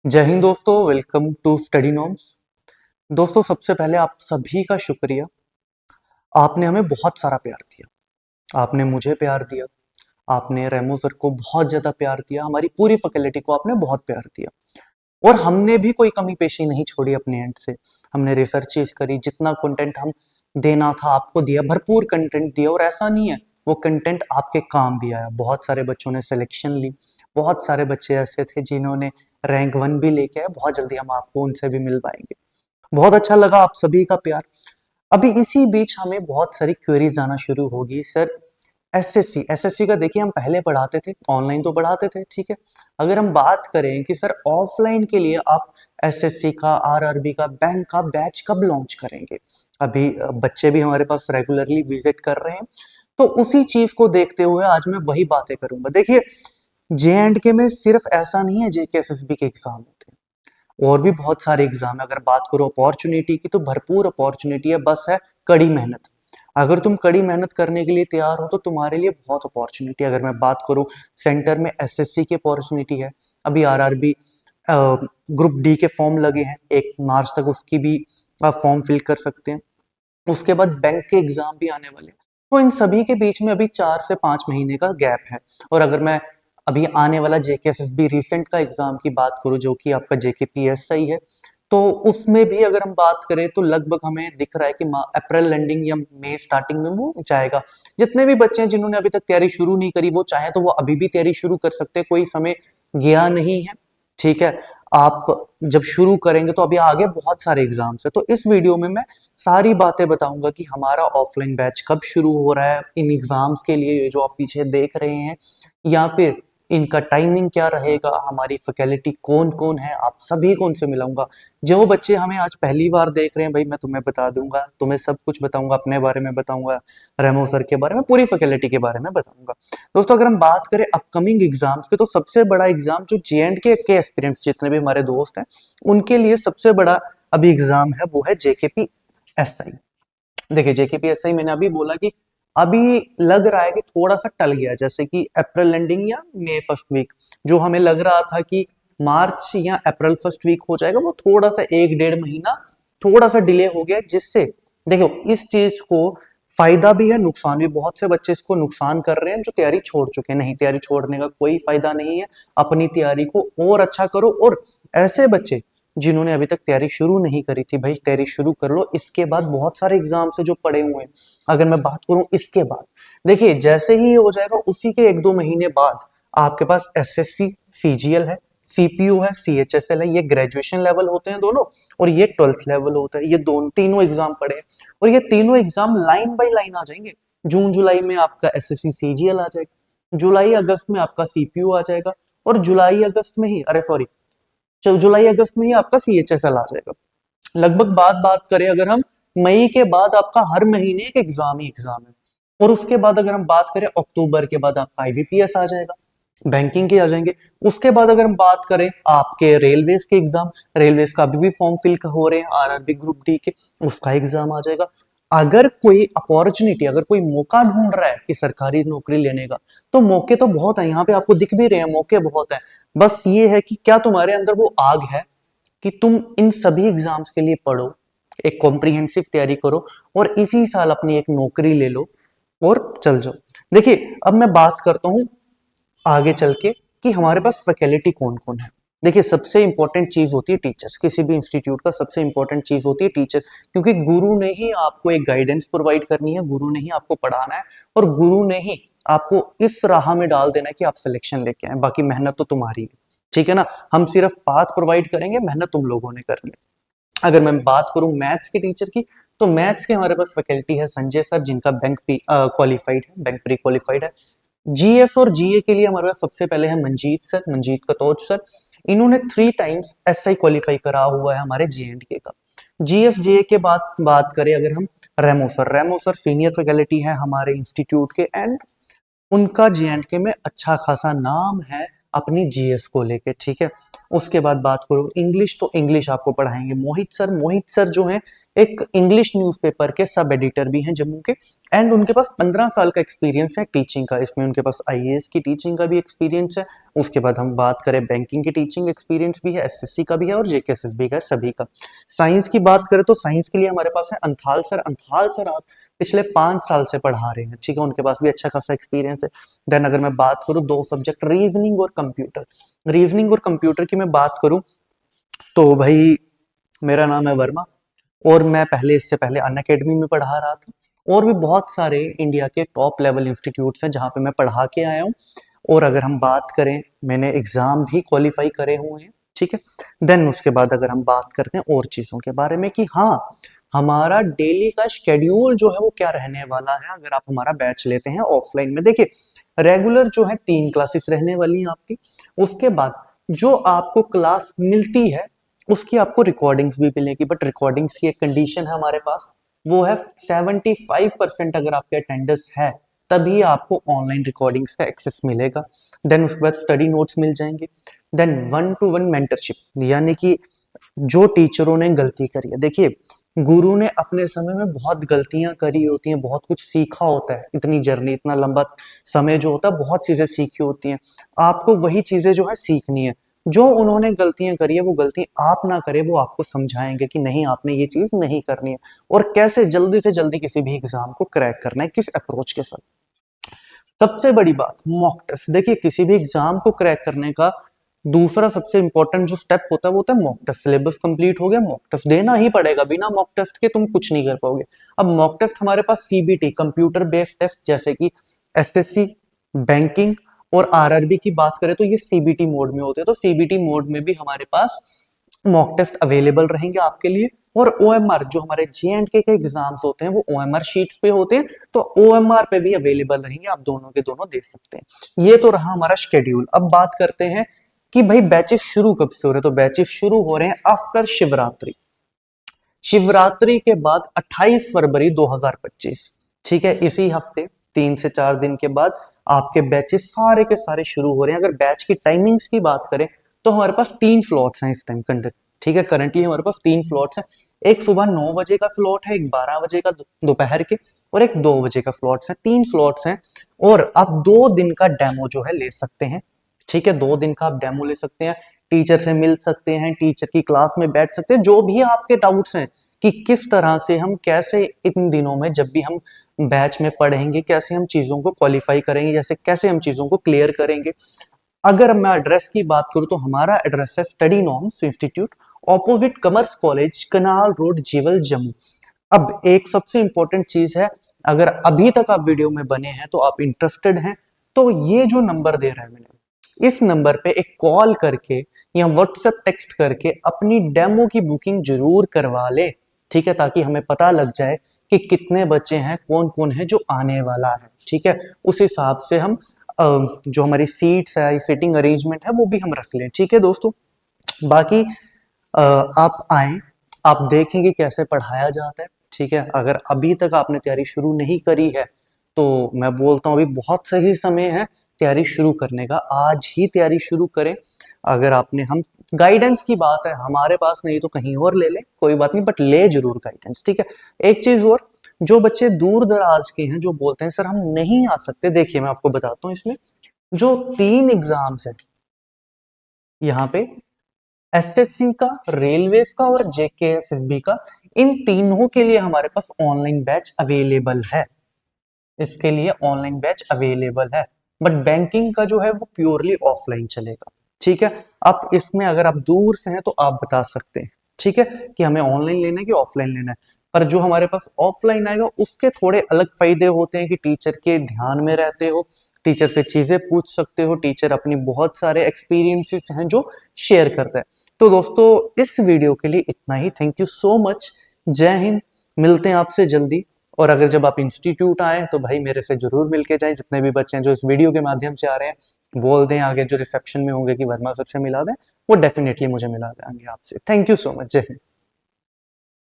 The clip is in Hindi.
जय हिंद दोस्तों, वेलकम टू स्टडी नॉर्म्स। दोस्तों, सबसे पहले आप सभी का शुक्रिया। आपने हमें बहुत सारा प्यार दिया। आपने मुझे प्यार दिया, आपने रेमो सर को बहुत ज़्यादा प्यार दिया, हमारी पूरी फैकल्टी को आपने बहुत प्यार दिया। और हमने भी कोई कमी पेशी नहीं छोड़ी अपने एंड से। हमने रिसर्चेस करी, जितना कंटेंट हम देना था आपको दिया, भरपूर कंटेंट दिया। और ऐसा नहीं है, वो कंटेंट आपके काम भी आया। बहुत सारे बच्चों ने सिलेक्शन ली, बहुत सारे बच्चे ऐसे थे जिन्होंने रैंक 1 भी लेके आए। बहुत जल्दी हम आपको उनसे भी मिल पाएंगे। बहुत अच्छा लगा आप सभी का प्यार। अभी इसी बीच हमें बहुत सारी क्वेरीज आना शुरू होगी। सर, एसएससी एसएससी का देखिए, हम पहले पढ़ाते थे, ऑनलाइन तो पढ़ाते थे, ठीक है। अगर हम बात करें कि सर ऑफलाइन के लिए आप एसएससी का, आरआरबी का, बैंक का बैच कब लॉन्च करेंगे? अभी बच्चे भी हमारे पास रेगुलरली विजिट कर रहे हैं। तो उसी चीज को देखते हुए आज मैं वही बातें करूंगा। देखिए, जे एंड के में सिर्फ ऐसा नहीं है जेके एसएसबी के एग्जाम होते हैं, और भी बहुत सारे एग्जाम है। अगर बात करो अपॉर्चुनिटी की, तो भरपूर अपॉर्चुनिटी है, बस है कड़ी मेहनत। अगर तुम कड़ी मेहनत करने के लिए तैयार हो तो तुम्हारे लिए बहुत अपॉर्चुनिटी। अगर मैं बात करूं, सेंटर में एसएससी की अपॉर्चुनिटी है। अभी आरआरबी ग्रुप डी के फॉर्म लगे हैं, 1 मार्च तक उसकी भी आप फॉर्म फिल कर सकते हैं। उसके बाद बैंक के एग्जाम भी आने वाले हैं। तो इन सभी के बीच में अभी 4 से 5 महीने का गैप है। और अगर मैं अभी आने वाला जेकेएसएसबी रिसेंट का एग्जाम की बात करूं, जो कि आपका जेकेपीएसआई है, तो उसमें भी अगर हम बात करें तो लगभग हमें दिख रहा है कि अप्रैल एंडिंग या मई स्टार्टिंग में वो जाएगा। जितने भी बच्चे हैं जिन्होंने अभी तक तैयारी शुरू नहीं करी, वो चाहे तो वो अभी भी तैयारी शुरू कर सकते हैं, कोई समय गया नहीं है, ठीक है। आप जब शुरू करेंगे तो अभी आगे बहुत सारे एग्जाम्स है। तो इस वीडियो में मैं सारी बातें बताऊंगा कि हमारा ऑफलाइन बैच कब शुरू हो रहा है इन एग्जाम्स के लिए, ये जो आप पीछे देख रहे हैं, या फिर इनका टाइमिंग क्या रहेगा, हमारी फैकल्टी कौन कौन है, आप सभी को उनसे मिलाऊंगा। जो बच्चे हमें आज पहली बार देख रहे हैं, भाई मैं तुम्हें बता दूंगा, तुम्हें सब कुछ बताऊंगा, अपने बारे में बताऊंगा, रेमो सर के बारे में, पूरी फैकल्टी के बारे में बताऊंगा। दोस्तों, अगर हम बात करें अपकमिंग एग्जाम्स की, तो सबसे बड़ा एग्जाम जो जे एंड के एस्पिरेंट्स जितने भी हमारे दोस्त हैं, उनके लिए सबसे बड़ा अभी एग्जाम है, वो है जेकेपी एसआई। देखिए, जेकेपीएसआई मैंने अभी बोला कि अभी लग रहा है कि थोड़ा सा टल गया, जैसे कि अप्रैल एंडिंग या मई फर्स्ट वीक। जो हमें लग रहा था कि मार्च या अप्रैल फर्स्ट वीक हो जाएगा, वो थोड़ा सा 1 डेढ़ महीना थोड़ा सा डिले हो गया। जिससे देखो, इस चीज को फायदा भी है, नुकसान भी। बहुत से बच्चे इसको नुकसान कर रहे हैं जो तैयारी छोड़ चुके हैं। नहीं, तैयारी छोड़ने का कोई फायदा नहीं है। अपनी तैयारी को और अच्छा करो। और ऐसे बच्चे जिन्होंने अभी तक तैयारी शुरू नहीं करी थी, भाई तैयारी शुरू कर लो। इसके बाद बहुत सारे एग्जाम्स है जो पड़े हुए हैं। अगर मैं बात करूं इसके बाद, देखिए जैसे ही ये हो जाएगा, उसी के 1 2 महीने बाद आपके पास एसएससी सीजीएल है, सीपीयू है, सीएचएसएल है। ये ग्रेजुएशन लेवल होते हैं दोनों, और ये 12th लेवल होता है। ये दोनों तीनों एग्जाम पड़े हैं, और ये तीनों एग्जाम लाइन बाय लाइन आ जाएंगे। जून जुलाई में आपका एसएससी सीजीएल आ जाएगा, जुलाई अगस्त में आपका सीपीयू आ जाएगा, और जुलाई अगस्त में ही, अरे सॉरी, जुलाई अगस्त में ही आपका सीएचएसएल आ जाएगा। लगभग बात बात करें अगर हम, मई के बाद आपका हर महीने एक एग्जाम ही एग्जाम है। और उसके बाद अगर हम बात करें, अक्टूबर के बाद आपका आईबीपीएस आ जाएगा, बैंकिंग के आ जाएंगे। उसके बाद अगर हम बात करें आपके रेलवेज के एग्जाम, रेलवेज का अभी भी फॉर्म फिल हो रहे हैं, आरआरबी ग्रुप डी के, उसका एग्जाम आ जाएगा। अगर कोई अपॉर्चुनिटी, अगर कोई मौका ढूंढ रहा है कि सरकारी नौकरी लेने का, तो मौके तो बहुत है, यहाँ पे आपको दिख भी रहे हैं, मौके बहुत है। बस ये है कि क्या तुम्हारे अंदर वो आग है कि तुम इन सभी एग्जाम्स के लिए पढ़ो, एक कॉम्प्रिहेंसिव तैयारी करो, और इसी साल अपनी एक नौकरी ले लो और चल जाओ। देखिए, अब मैं बात करता हूं आगे चल के कि हमारे पास फैकल्टी कौन कौन है। देखिए, सबसे इंपॉर्टेंट चीज होती है टीचर्स। किसी भी इंस्टीट्यूट का सबसे इंपॉर्टेंट चीज होती है टीचर, क्योंकि गुरु ने ही आपको एक गाइडेंस प्रोवाइड करनी है, गुरु ने ही आपको पढ़ाना है, और गुरु ने ही आपको इस राह में डाल देना है कि आप सिलेक्शन लेके आए। बाकी मेहनत तो तुम्हारी है, ठीक है ना। हम सिर्फ पाथ प्रोवाइड करेंगे, मेहनत तुम लोगों ने करनी है। अगर मैं बात करूं मैथ्स के टीचर की, तो मैथ्स के हमारे पास फैकल्टी है संजय सर, जिनका बैंक क्वालिफाइड है, बैंक प्री क्वालिफाइड है। जीएस और जीए के लिए हमारे पास सबसे पहले है मंजीत सर, मंजीत कटोच सर। इन्होंने 3 टाइम्स एसआई क्वालिफाई करा हुआ है हमारे जेएंडके का। जीएस जीए के बाद बात करें अगर हम, रेमो सर, रेमो सर सीनियर फैकल्टी है हमारे इंस्टीट्यूट के, एंड उनका जेएंडके में अच्छा खासा नाम है अपनी जीएस को लेके, ठीक है। उसके बाद बात करो इंग्लिश, तो इंग्लिश आपको पढ़ाएंगे मोहित सर जो हैं एक इंग्लिश न्यूज़पेपर के सब एडिटर भी हैं जम्मू के, एंड उनके पास 15 साल का एक्सपीरियंस है टीचिंग का। इसमें उनके पास आईएएस की टीचिंग का भी एक्सपीरियंस है। उसके बाद हम बात करें बैंकिंग की टीचिंग एक्सपीरियंस भी है, एसएससी का भी है और जेकेएसएसबी का है, सभी का। साइंस की बात करें तो साइंस के लिए हमारे पास है अंथाल सर आप पिछले 5 साल से पढ़ा रहे हैं, ठीक है, उनके पास भी अच्छा खासा एक्सपीरियंस है। देन अगर मैं बात करूँ 2 सब्जेक्ट रीजनिंग और कंप्यूटर की मैं बात करूँ तो भाई मेरा नाम है वर्मा, और मैं इससे पहले अनअकैडमी में पढ़ा रहा था, और भी बहुत सारे इंडिया के टॉप लेवल इंस्टीट्यूट्स हैं जहाँ पे मैं पढ़ा के आया हूँ। और अगर हम बात करें मैंने एग्जाम भी क्वालिफाई करे हुए हैं, ठीक है। देन उसके बाद अगर हम बात करते हैं और चीज़ों के बारे में कि हाँ हमारा डेली का शेड्यूल जो है वो क्या रहने वाला है, अगर आप हमारा बैच लेते हैं ऑफलाइन में, देखिए रेगुलर जो है 3 क्लासेस रहने वाली हैं आपकी। उसके बाद जो आपको क्लास मिलती है उसकी आपको रिकॉर्डिंग्स भी मिलेगी, बट रिकॉर्डिंग्स की एक कंडीशन है हमारे पास, वो है 75% अगर आपके अटेंडेंस है तभी आपको ऑनलाइन रिकॉर्डिंग्स का एक्सेस मिलेगा। देन उसके बाद स्टडी नोट्स मिल जाएंगे। देन 1-to-1 मेंटरशिप, यानी कि जो टीचरों ने गलती करी है, देखिए गुरु ने अपने समय में बहुत गलतियां करी होती हैं, बहुत कुछ सीखा होता है, इतनी जर्नी इतना लंबा समय जो होता है बहुत चीजें सीखी होती हैं, आपको वही चीजें जो है सीखनी है। जो उन्होंने गलतियां करी है वो गलती आप ना करें, वो आपको समझाएंगे कि नहीं आपने ये चीज नहीं करनी है और कैसे जल्दी से जल्दी किसी भी एग्जाम को क्रैक करना है, किस अप्रोच के साथ। सबसे बड़ी बात मॉक टेस्ट, देखिए किसी भी एग्जाम को क्रैक करने का दूसरा सबसे इंपॉर्टेंट जो स्टेप होता है वो होता है मॉक टेस्ट। सिलेबस कंप्लीट हो गया, मॉक टेस्ट देना ही पड़ेगा, बिना मॉक टेस्ट के तुम कुछ नहीं कर पाओगे। अब मॉक टेस्ट हमारे पास सीबीटी कंप्यूटर बेस्ड टेस्ट, जैसे कि एसएससी, बैंकिंग और आरआरबी की बात करें तो ये सीबीटी मोड में होते हैं, तो सीबीटी मोड में भी हमारे पास मॉक टेस्ट अवेलेबल रहेंगे आपके लिए। और ओएमआर जो हमारे जे के एग्जाम्स होते हैं वो ओएमआर शीट्स पे होते हैं, तो ओएमआर पे भी अवेलेबल रहेंगे, आप दोनों के दोनों देख सकते हैं। ये तो रहा हमारा शेड्यूल। अब बात करते हैं कि भाई बैचेस शुरू कब से हो रहे हैं, तो बैचेस शुरू हो रहे हैं आफ्टर शिवरात्रि। शिवरात्रि के बाद 28 फरवरी 2025, ठीक है, इसी हफ्ते 3 से 4 दिन के बाद आपके बैचेस सारे के सारे शुरू हो रहे हैं। अगर बैच की टाइमिंग्स की बात करें तो हमारे पास 3 स्लॉट्स हैं इस टाइम कंडक्ट, ठीक है, करंटली हमारे पास 3 स्लॉट्स हैं। एक सुबह 9 बजे का स्लॉट है, एक 12 बजे का दोपहर के, और एक 2 बजे का स्लॉट्स है, 3 स्लॉट्स हैं। और आप 2 दिन का डेमो जो है ले सकते हैं, ठीक है, 2 दिन का आप डेमो ले सकते हैं, टीचर से मिल सकते हैं, टीचर की क्लास में बैठ सकते हैं, जो भी आपके डाउट्स हैं कि किस तरह से हम कैसे इन दिनों में जब भी हम बैच में पढ़ेंगे कैसे हम चीजों को क्वालिफाई करेंगे, जैसे कैसे हम चीजों को क्लियर करेंगे। अगर मैं एड्रेस की बात करूं तो हमारा एड्रेस है study norms institute, opposite commerce college, canal road, Jewel, Jammu. अब एक सबसे इंपॉर्टेंट चीज है, अगर अभी तक आप वीडियो में बने हैं तो आप इंटरेस्टेड हैं, तो ये जो नंबर दे रहा है मैंने, इस नंबर पे एक कॉल करके या व्हाट्सएप टेक्स्ट करके अपनी डेमो की बुकिंग जरूर करवा ले, ठीक है, ताकि हमें पता लग जाए कि कितने बच्चे हैं, कौन कौन है जो आने वाला है, ठीक है। उस हिसाब से हम जो हमारी सीट्स है, सीटिंग अरेंजमेंट है वो भी हम रख लें, ठीक है दोस्तों। बाकी आप आए, आप देखेंगे कैसे पढ़ाया जाता है, ठीक है। अगर अभी तक आपने तैयारी शुरू नहीं करी है तो मैं बोलता हूँ अभी बहुत सही समय है तैयारी शुरू करने का, आज ही तैयारी शुरू करें। अगर आपने हम गाइडेंस की बात है हमारे पास नहीं तो कहीं और ले ले, कोई बात नहीं, बट ले जरूर गाइडेंस, ठीक है। एक चीज और, जो बच्चे दूर दराज के हैं जो बोलते हैं सर हम नहीं आ सकते, देखिए मैं आपको बताता हूँ, इसमें जो 3 एग्जाम्स है यहाँ पे, एसएससी का, रेलवेज का और जेकेएसएसबी का, इन तीनों के लिए हमारे पास ऑनलाइन बैच अवेलेबल है, इसके लिए ऑनलाइन बैच अवेलेबल है। बट बैंकिंग का जो है वो प्योरली ऑफलाइन चलेगा, ठीक है। अब इसमें अगर आप दूर से हैं तो आप बता सकते हैं, ठीक है, कि हमें ऑनलाइन लेना है कि ऑफलाइन लेना है। पर जो हमारे पास ऑफलाइन आएगा उसके थोड़े अलग फायदे होते हैं कि टीचर के ध्यान में रहते हो, टीचर से चीजें पूछ सकते हो, टीचर अपनी बहुत सारे एक्सपीरियंसेस हैं जो शेयर करता है। तो दोस्तों इस वीडियो के लिए इतना ही, थैंक यू सो मच, जय हिंद, मिलते हैं आपसे जल्दी। और अगर जब आप इंस्टीट्यूट आए तो भाई मेरे से जरूर मिलके जाएं, जितने भी बच्चे हैं जो इस वीडियो के माध्यम से आ रहे हैं बोल दें आगे जो रिसेप्शन में होंगे कि वर्मा सर से मिला दें, वो डेफिनेटली मुझे मिला देंगे आपसे। थैंक यू सो मच, जय हिंद।